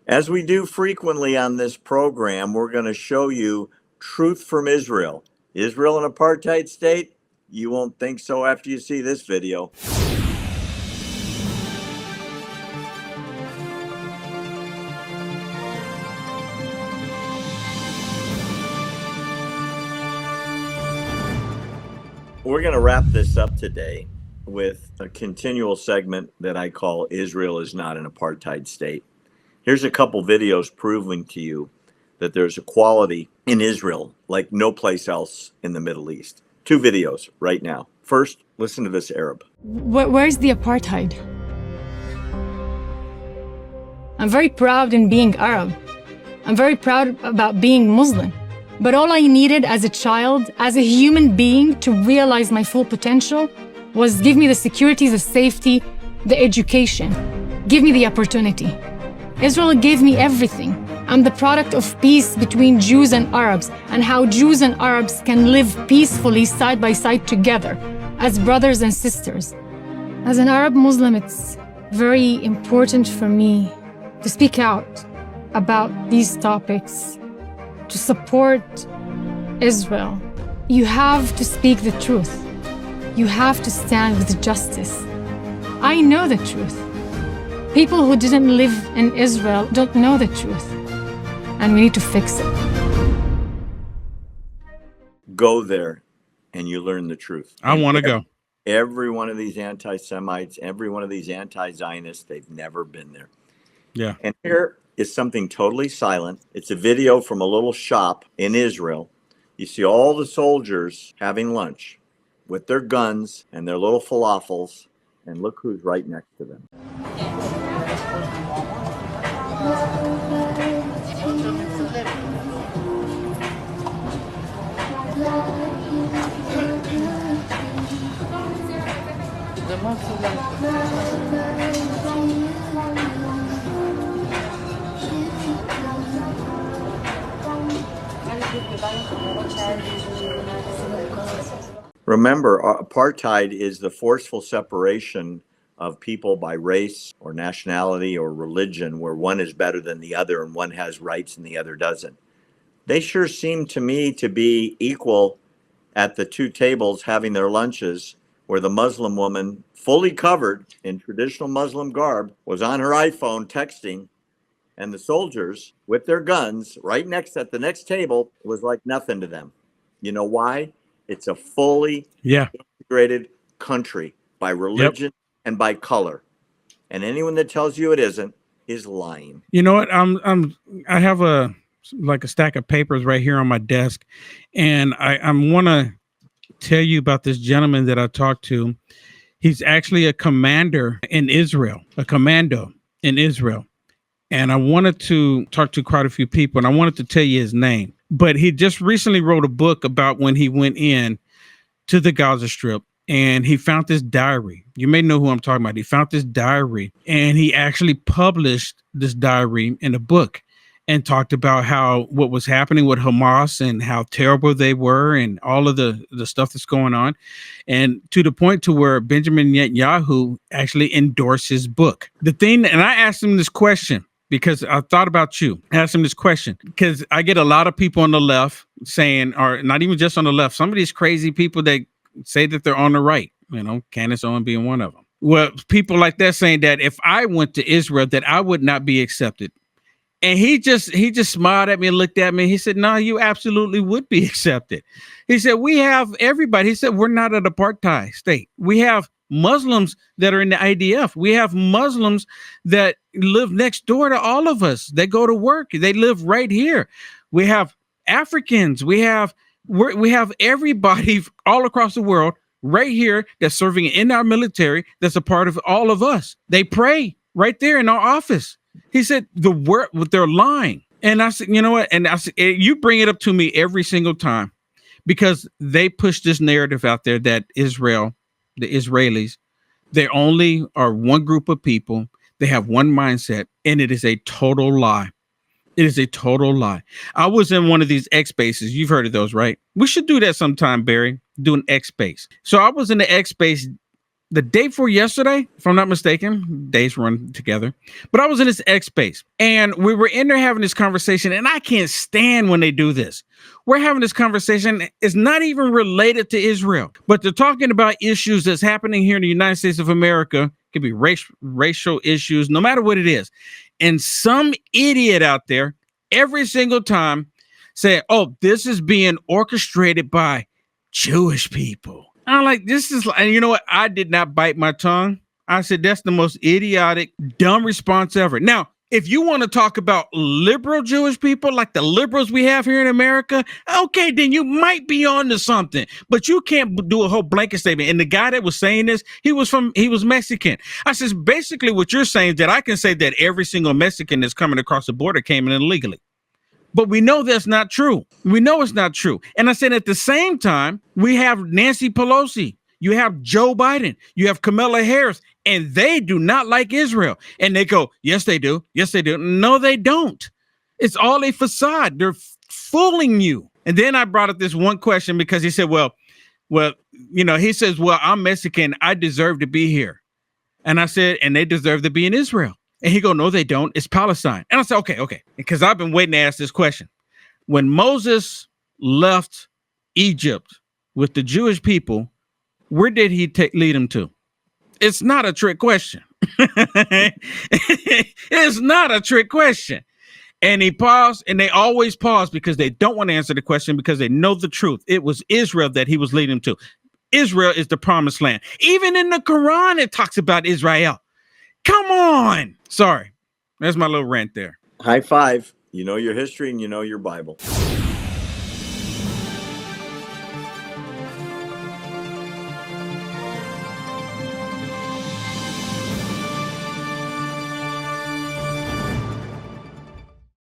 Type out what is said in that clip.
As we do frequently on this program, we're going to show you truth from Israel. Israel an apartheid state? You won't think so after you see this video. We're going to wrap this up today with a continual segment that I call Israel is not an apartheid state. Here's a couple videos proving to you that there's equality in Israel like no place else in the Middle East. Two videos right now. First, listen to this Arab. Where's the apartheid? I'm very proud in being Arab. I'm very proud about being Muslim. But all I needed as a child, as a human being, to realize my full potential was give me the security, the safety, the education. Give me the opportunity. Israel gave me everything. I'm the product of peace between Jews and Arabs, and how Jews and Arabs can live peacefully side by side together as brothers and sisters. As an Arab Muslim, it's very important for me to speak out about these topics, to support Israel. You have to speak the truth. You have to stand with justice. I know the truth. People who didn't live in Israel don't know the truth, and we need to fix it. Go there and you learn the truth. I want to go. Every one of these anti-Semites, every one of these anti-Zionists, they've never been there. Yeah. And here is something totally silent. It's a video from a little shop in Israel. You see all the soldiers having lunch with their guns and their little falafels, and look who's right next to them. Remember, apartheid is the forceful separation of people by race or nationality or religion, where one is better than the other and one has rights and the other doesn't. They sure seem to me to be equal at the two tables having their lunches, where the Muslim woman, fully covered in traditional Muslim garb, was on her iPhone texting, and the soldiers with their guns right next at the next table was like nothing to them. You know why? It's a fully integrated country by religion and by color. And anyone that tells you it isn't is lying. You know what? I have a stack of papers right here on my desk, and I want to tell you about this gentleman that I talked to. He's actually a commander in Israel, a commando in Israel. And I wanted to talk to quite a few people, and I wanted to tell you his name. But he just recently wrote a book about when he went in to the Gaza Strip, and he found this diary. You may know who I'm talking about. He found this diary, and he actually published this diary in a book and talked about what was happening with Hamas and how terrible they were and all of the stuff that's going on. And to the point to where Benjamin Netanyahu actually endorsed his book. And I asked him this question, because I thought about you. I asked him this question because I get a lot of people on the left saying, or not even just on the left, some of these crazy people that say that they're on the right, Candace Owen being one of them. Well, people like that saying that if I went to Israel, that I would not be accepted. And he just smiled at me and looked at me. He said, no, you absolutely would be accepted. He said, we have everybody. He said, we're not an apartheid state. We have Muslims that are in the IDF. We have Muslims that live next door to all of us. They go to work. They live right here. We have Africans. We have everybody all across the world right here that's serving in our military. That's a part of all of us. They pray right there in our office. He said they're lying. And I said, you know what? And I said, you bring it up to me every single time, because they push this narrative out there that Israel, the Israelis, they only are one group of people. They have one mindset, and it is a total lie. It is a total lie. I was in one of these X spaces. You've heard of those, right? We should do that sometime, Barry. Do an X space. So I was in the X space the day before yesterday, if I'm not mistaken, days run together, but I was in this X space and we were in there having this conversation, and I can't stand when they do this. We're having this conversation. It's not even related to Israel, but they're talking about issues that's happening here in the United States of America. It could be racial issues, no matter what it is. And some idiot out there every single time say, oh, this is being orchestrated by Jewish people. I'm like, this is, and you know what? I did not bite my tongue. I said, that's the most idiotic, dumb response ever. Now, if you want to talk about liberal Jewish people, like the liberals we have here in America, okay, then you might be on to something, but you can't do a whole blanket statement. And the guy that was saying this, he was Mexican. I says, basically what you're saying is that I can say that every single Mexican that's coming across the border came in illegally. But we know that's not true. We know it's not true. And I said, at the same time, we have Nancy Pelosi, you have Joe Biden, you have Kamala Harris, and they do not like Israel. And they go, yes, they do. Yes, they do. No, they don't. It's all a facade. They're fooling you. And then I brought up this one question because he said, well, he says, well, I'm Mexican. I deserve to be here. And I said, and they deserve to be in Israel. And he go, no, they don't. It's Palestine. And I said, okay. Because I've been waiting to ask this question. When Moses left Egypt with the Jewish people, where did he lead them to? It's not a trick question. It's not a trick question. And he paused, and they always pause because they don't want to answer the question because they know the truth. It was Israel that he was leading them to. Israel is the promised land. Even in the Quran, it talks about Israel. Come on. Sorry. There's my little rant there. High five. You know your history and you know your Bible.